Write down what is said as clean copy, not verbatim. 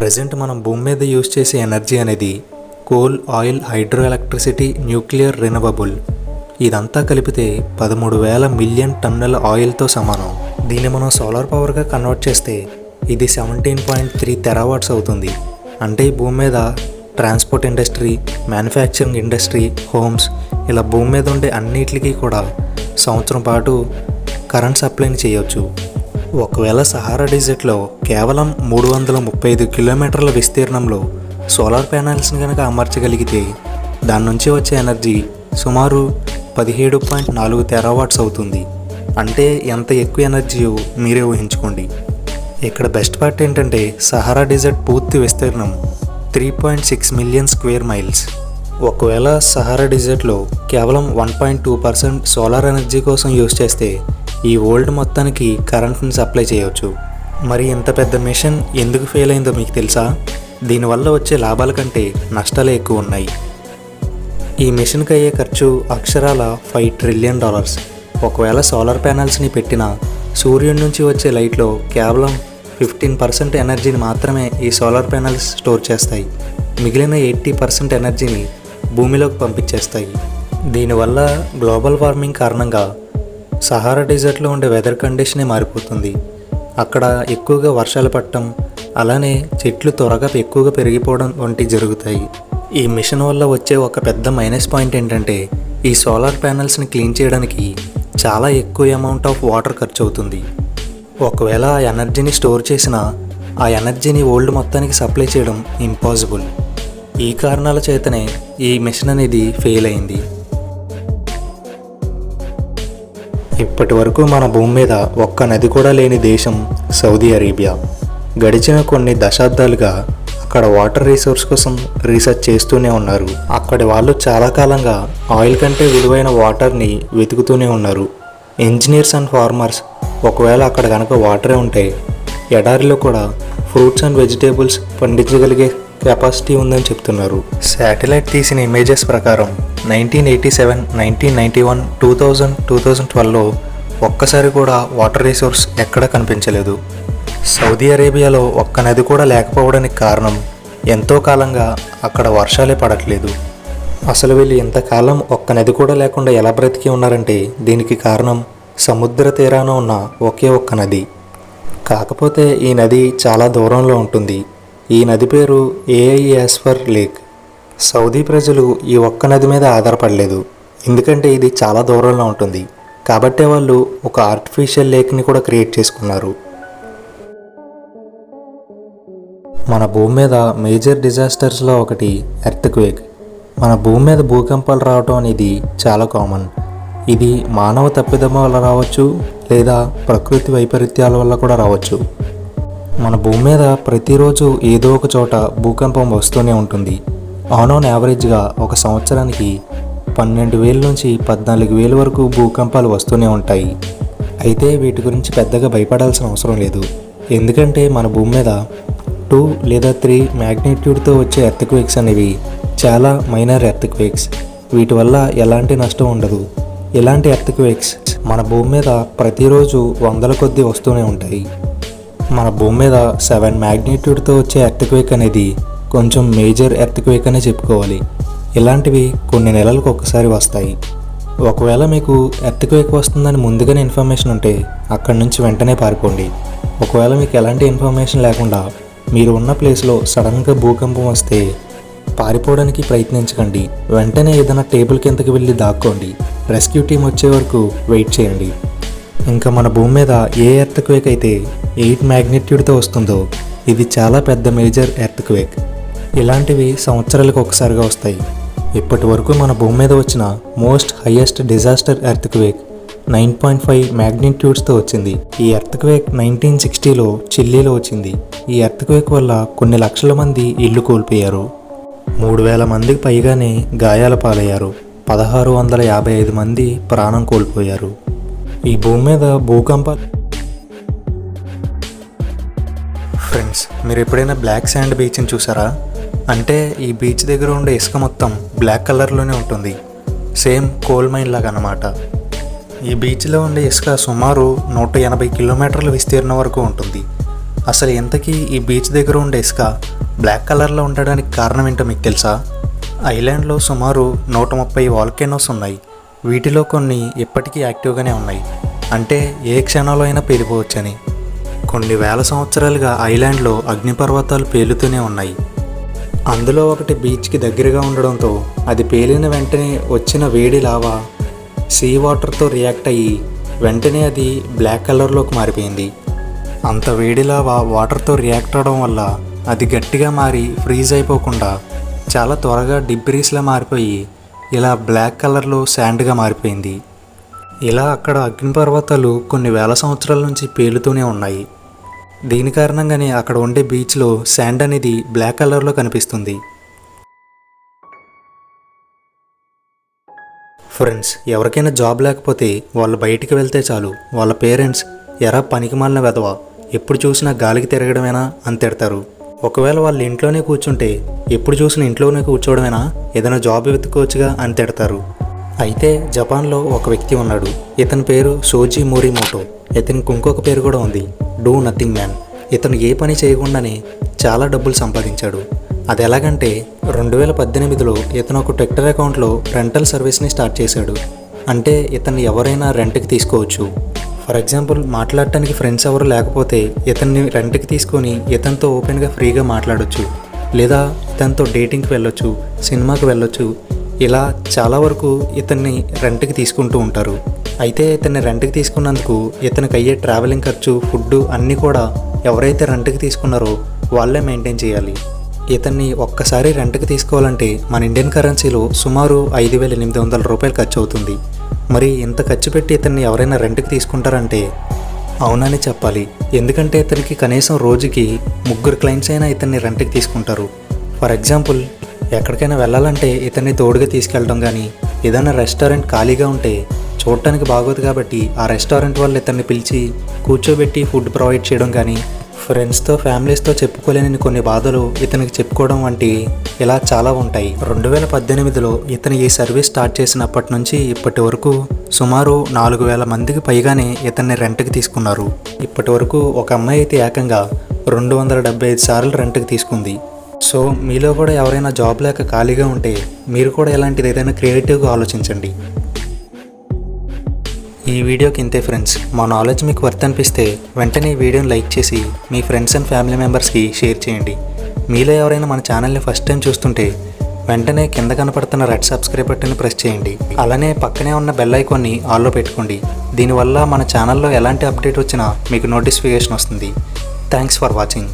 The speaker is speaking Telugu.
ప్రజెంట్ మనం భూమి మీద యూజ్ చేసే ఎనర్జీ అనేది coal, oil, hydro electricity, nuclear, renewable ఇదంతా కలిపితే 13,000 మిలియన్ టన్నుల ఆయిల్తో సమానం. దీన్ని మనం సోలార్ పవర్గా కన్వర్ట్ చేస్తే ఇది 17.3 టెరావాట్స్ అవుతుంది. అంటే ఈ భూమి మీద transport industry, manufacturing industry, homes ఇలా భూమి మీద ఉండే అన్నిటికీ కూడా సంవత్సరం పాటు కరెంట్ సప్లైని చేయవచ్చు. ఒకవేళ సహారా డెజర్ట్లో కేవలం 335 కిలోమీటర్ల విస్తీర్ణంలో సోలార్ ప్యానెల్స్ని కనుక అమర్చగలిగితే దాని నుంచి వచ్చే ఎనర్జీ సుమారు 17.4 టెరావాట్స్ అవుతుంది. అంటే ఎంత ఎక్కువ ఎనర్జీయో మీరే ఊహించుకోండి. ఇక్కడ బెస్ట్ పార్ట్ ఏంటంటే సహారా డెజర్ట్ పూర్తి విస్తీర్ణం 3.6 మిలియన్ స్క్వేర్ మైల్స్. ఒకవేళ సహారా డెజర్ట్లో కేవలం 1.2% సోలార్ ఎనర్జీ కోసం యూజ్ చేస్తే ఈ వరల్డ్ మొత్తానికి కరెంట్ని సప్లై చేయవచ్చు. మరి ఇంత పెద్ద మిషన్ ఎందుకు ఫెయిల్ అయిందో మీకు తెలుసా? దీనివల్ల వచ్చే లాభాల కంటే నష్టాలే ఎక్కువ ఉన్నాయి. ఈ మిషన్కి అయ్యే ఖర్చు అక్షరాల $5 ట్రిలియన్. ఒకవేళ సోలార్ ప్యానెల్స్ని పెట్టినా సూర్యుడి నుంచి వచ్చే లైట్లో కేవలం 15% ఎనర్జీని మాత్రమే ఈ సోలార్ ప్యానెల్స్ స్టోర్ చేస్తాయి. మిగిలిన 80% ఎనర్జీని భూమిలోకి పంపించేస్తాయి. దీనివల్ల గ్లోబల్ వార్మింగ్ కారణంగా సహారా డెజర్ట్లో ఉండే వెదర్ కండిషనే మారిపోతుంది. అక్కడ ఎక్కువగా వర్షాలు పడటం, అలానే చెట్లు త్వరగా ఎక్కువగా పెరిగిపోవడం వంటివి జరుగుతాయి. ఈ మిషన్ వల్ల వచ్చే ఒక పెద్ద మైనస్ పాయింట్ ఏంటంటే ఈ సోలార్ ప్యానెల్స్ని క్లీన్ చేయడానికి చాలా ఎక్కువ అమౌంట్ ఆఫ్ వాటర్ ఖర్చు అవుతుంది. ఒకవేళ ఆ ఎనర్జీని స్టోర్ చేసినా ఆ ఎనర్జీని వరల్డ్ మొత్తానికి సప్లై చేయడం ఇంపాసిబుల్. ఈ కారణాల చేతనే ఈ మిషన్ అనేది ఫెయిల్ అయింది. ఇప్పటి వరకు మన భూమి మీద ఒక్క నది కూడా లేని దేశం సౌదీ అరేబియా. గడిచిన కొన్ని దశాబ్దాలుగా అక్కడ వాటర్ రిసోర్స్ కోసం రీసెర్చ్ చేస్తూనే ఉన్నారు. అక్కడి వాళ్ళు చాలా కాలంగా ఆయిల్ కంటే విలువైన వాటర్ని వెతుకుతూనే ఉన్నారు. ఇంజనీర్స్ అండ్ ఫార్మర్స్ ఒకవేళ అక్కడ కనుక వాటరే ఉంటే ఎడారిలో కూడా ఫ్రూట్స్ అండ్ వెజిటేబుల్స్ పండించగలిగే కెపాసిటీ ఉందని చెప్తున్నారు. శాటిలైట్ తీసిన ఇమేజెస్ ప్రకారం 1987, 1991, 2000, 2012లో ఒక్కసారి కూడా వాటర్ రిసోర్స్ ఎక్కడా కనిపించలేదు. సౌదీ అరేబియాలో ఒక్క నది కూడా లేకపోవడానికి కారణం ఎంతో కాలంగా అక్కడ వర్షాలే పడట్లేదు. అసలు వీళ్ళు ఇంతకాలం ఒక్క నది కూడా లేకుండా ఎలా బ్రతికి ఉన్నారంటే దీనికి కారణం సముద్ర తీరాన ఉన్న ఒకే ఒక్క నది. కాకపోతే ఈ నది చాలా దూరంలో ఉంటుంది. ఈ నది పేరు ఏఐయాస్ఫర్ లేక్. సౌదీ ప్రజలు ఈ ఒక్క నది మీద ఆధారపడలేదు, ఎందుకంటే ఇది చాలా దూరంలో ఉంటుంది. కాబట్టే వాళ్ళు ఒక ఆర్టిఫిషియల్ లేక్ని కూడా క్రియేట్ చేసుకున్నారు. మన భూమి మీద మేజర్ డిజాస్టర్స్లో ఒకటి ఎర్త్క్వేక్. మన భూమి మీద భూకంపాలు రావటం అనేది చాలా కామన్. ఇది మానవ తప్పిదం వల్ల రావచ్చు, లేదా ప్రకృతి వైపరీత్యాల వల్ల కూడా రావచ్చు. మన భూమి మీద ప్రతిరోజు ఏదో ఒక చోట భూకంపం వస్తూనే ఉంటుంది. ఆన్ యావరేజ్గా ఒక సంవత్సరానికి 12,000 నుంచి 14,000 వరకు భూకంపాలు వస్తూనే ఉంటాయి. అయితే వీటి గురించి పెద్దగా భయపడాల్సిన అవసరం లేదు, ఎందుకంటే మన భూమి మీద 2 లేదా 3 మ్యాగ్నిట్యూడ్తో వచ్చే ఎర్త్క్వేక్స్ అనేవి చాలా మైనర్ ఎర్త్క్వేక్స్. వీటి వల్ల ఎలాంటి నష్టం ఉండదు. ఇలాంటి ఎర్త్క్వేక్స్ మన భూమి మీద ప్రతిరోజు వందల కొద్దీ వస్తూనే ఉంటాయి. మన భూమి మీద 7 మ్యాగ్నిట్యూడ్తో వచ్చే ఎర్త్క్వేక్ అనేది కొంచెం మేజర్ ఎర్త్క్వేక్ అనే చెప్పుకోవాలి. ఇలాంటివి కొన్ని నెలలకు ఒక్కసారి వస్తాయి. ఒకవేళ మీకు ఎర్త్క్వేక్ వస్తుందని ముందుగానే ఇన్ఫర్మేషన్ ఉంటే అక్కడి నుంచి వెంటనే పారిపోండి. ఒకవేళ మీకు ఎలాంటి ఇన్ఫర్మేషన్ లేకుండా మీరు ఉన్న ప్లేస్లో సడన్గా భూకంపం వస్తే పారిపోవడానికి ప్రయత్నించకండి. వెంటనే ఏదైనా టేబుల్ కిందకి వెళ్ళి దాక్కోండి. రెస్క్యూ టీం వచ్చే వరకు వెయిట్ చేయండి. ఇంకా మన భూమి మీద ఏ ఎర్త్క్వేక్ అయితే 8 మ్యాగ్నిట్యూడ్తో వస్తుందో ఇది చాలా పెద్ద మేజర్ ఎర్త్క్వేక్. ఇలాంటివి సంవత్సరాలకు ఒకసారిగా వస్తాయి. ఇప్పటి వరకు మన భూమి మీద వచ్చిన మోస్ట్ హైయెస్ట్ డిజాస్టర్ ఎర్త్క్వేక్ 9.5 మ్యాగ్నిట్యూడ్స్తో వచ్చింది. ఈ ఎర్త్క్వేక్ 1960లో చిల్లీలో వచ్చింది. ఈ ఎర్త్క్వేక్ వల్ల కొన్ని లక్షల మంది ఇల్లు కోల్పోయారు. 3,000 మందికి పైగానే గాయాల పాలయ్యారు. 1,655 మంది ప్రాణం కోల్పోయారు. ఈ భూమి మీద భూకంపాలు. ఫ్రెండ్స్, మీరు ఎప్పుడైనా బ్లాక్ శాండ్ బీచ్ని చూసారా? అంటే ఈ బీచ్ దగ్గర ఉండే ఇసుక మొత్తం బ్లాక్ కలర్లోనే ఉంటుంది. సేమ్ కోల్ మైన్ లాగా అన్నమాట. ఈ బీచ్లో ఉండే ఇసుక సుమారు 180 కిలోమీటర్ల విస్తీర్ణం వరకు ఉంటుంది. అసలు ఇంతకీ ఈ బీచ్ దగ్గర ఉండే ఇసుక బ్లాక్ కలర్లో ఉండడానికి కారణం ఏంటో మీకు తెలుసా? ఐలాండ్లో సుమారు 130 వాల్కెనోస్ ఉన్నాయి. వీటిలో కొన్ని ఇప్పటికీ యాక్టివ్గానే ఉన్నాయి. అంటే ఏ క్షణంలో అయినా పేలిపోవచ్చని. కొన్ని వేల సంవత్సరాలుగా ఐలాండ్లో అగ్నిపర్వతాలు పేలుతూనే ఉన్నాయి. అందులో ఒకటి బీచ్కి దగ్గరగా ఉండడంతో అది పేలిన వెంటనే వచ్చిన వేడి లావా సీ వాటర్తో రియాక్ట్ అయ్యి వెంటనే అది బ్లాక్ కలర్లోకి మారిపోయింది. అంత వేడి లావా వాటర్తో రియాక్ట్ అవడం వల్ల అది గట్టిగా మారి ఫ్రీజ్ అయిపోకుండా చాలా త్వరగా డిబ్రీస్లా మారిపోయి ఇలా బ్లాక్ కలర్లో శాండ్గా మారిపోయింది. ఇలా అక్కడ అగ్నిపర్వతాలు కొన్ని వేల సంవత్సరాల నుంచి పేలుతూనే ఉన్నాయి. దీని కారణంగానే అక్కడ ఉండే బీచ్లో శాండ్ అనేది బ్లాక్ కలర్లో కనిపిస్తుంది. ఫ్రెండ్స్, ఎవరికైనా జాబ్ లేకపోతే వాళ్ళు బయటికి వెళ్తే చాలు వాళ్ళ పేరెంట్స్ ఎరా పనికిమాలిన వెధవా, ఎప్పుడు చూసినా గాలికి తిరగడమేనా అని తిడతారు. ఒకవేళ వాళ్ళు ఇంట్లోనే కూర్చుంటే ఎప్పుడు చూసినా ఇంట్లోనే కూర్చోవడమేనా, ఏదైనా జాబ్ వెతుక్కోవచ్చుగా అని తిడతారు. అయితే జపాన్లో ఒక వ్యక్తి ఉన్నాడు. ఇతని పేరు షోజీ మోరిమోటో. ఇతనికి ఇంకొక పేరు కూడా ఉంది, డూ నథింగ్ మ్యాన్. ఇతను ఏ పని చేయకుండానే చాలా డబ్బులు సంపాదించాడు. అది ఎలాగంటే 2018లో ఇతను ఒక ట్విట్టర్ అకౌంట్లో రెంటల్ సర్వీస్ని స్టార్ట్ చేశాడు. అంటే ఇతన్ని ఎవరైనా రెంట్కి తీసుకోవచ్చు. ఫర్ ఎగ్జాంపుల్, మాట్లాడటానికి ఫ్రెండ్స్ ఎవరు లేకపోతే ఇతన్ని రెంట్కి తీసుకొని ఇతనితో ఓపెన్గా ఫ్రీగా మాట్లాడొచ్చు, లేదా ఇతనితో డేటింగ్కి వెళ్ళొచ్చు, సినిమాకి వెళ్ళొచ్చు. ఇలా చాలా వరకు ఇతన్ని రెంట్కి తీసుకుంటూ ఉంటారు. అయితే ఇతన్ని రెంట్కి తీసుకున్నందుకు ఇతనికి అయ్యే ట్రావెలింగ్ ఖర్చు, ఫుడ్ అన్నీ కూడా ఎవరైతే రెంట్కి తీసుకున్నారో వాళ్ళే మెయింటైన్ చేయాలి. ఇతన్ని ఒక్కసారి రెంట్కి తీసుకోవాలంటే మన ఇండియన్ కరెన్సీలో సుమారు 5,800 రూపాయలు ఖర్చు అవుతుంది. మరి ఇంత ఖర్చు పెట్టి ఇతన్ని ఎవరైనా రెంట్కి తీసుకుంటారంటే అవునని చెప్పాలి. ఎందుకంటే ఇతనికి కనీసం రోజుకి 3 క్లయింట్స్ అయినా ఇతన్ని రెంట్కి తీసుకుంటారు. ఫర్ ఎగ్జాంపుల్, ఎక్కడికైనా వెళ్ళాలంటే ఇతన్ని తోడుగా తీసుకెళ్ళడం కానీ, ఏదైనా రెస్టారెంట్ ఖాళీగా ఉంటే చూడటానికి బాగోదు కాబట్టి ఆ రెస్టారెంట్ వాళ్ళు ఇతన్ని పిలిచి కూర్చోబెట్టి ఫుడ్ ప్రొవైడ్ చేయడం కానీ, ఫ్రెండ్స్తో ఫ్యామిలీస్తో చెప్పుకోలేని కొన్ని బాధలు ఇతనికి చెప్పుకోవడం వంటివి ఇలా చాలా ఉంటాయి. 2018లో ఇతను ఈ సర్వీస్ స్టార్ట్ చేసినప్పటి నుంచి ఇప్పటి వరకు సుమారు 4,000 మందికి పైగానే ఇతన్ని రెంట్కి తీసుకున్నారు. ఇప్పటి వరకు ఒక అమ్మాయి అయితే ఏకంగా 275 సార్లు రెంట్కి తీసుకుంది. సో మీలో కూడా ఎవరైనా జాబ్ లేక ఖాళీగా ఉంటే మీరు కూడా ఇలాంటిది ఏదైనా క్రియేటివ్గా ఆలోచించండి. ఈ వీడియోకి ఇంతే ఫ్రెండ్స్. మా నాలెడ్జ్ మీకు వర్త్ అనిపిస్తే వెంటనే ఈ వీడియోని లైక్ చేసి మీ ఫ్రెండ్స్ అండ్ ఫ్యామిలీ మెంబర్స్కి షేర్ చేయండి. మీలో ఎవరైనా మన ఛానల్ని ఫస్ట్ టైం చూస్తుంటే వెంటనే కింద కనపడుతున్న రెడ్ సబ్స్క్రైబ్ బటన్ని ప్రెస్ చేయండి. అలానే పక్కనే ఉన్న బెల్ ఐకాన్ని ఆల్లో పెట్టుకోండి. దీనివల్ల మన ఛానల్లో ఎలాంటి అప్డేట్ వచ్చినా మీకు నోటిఫికేషన్ వస్తుంది. Thanks for watching.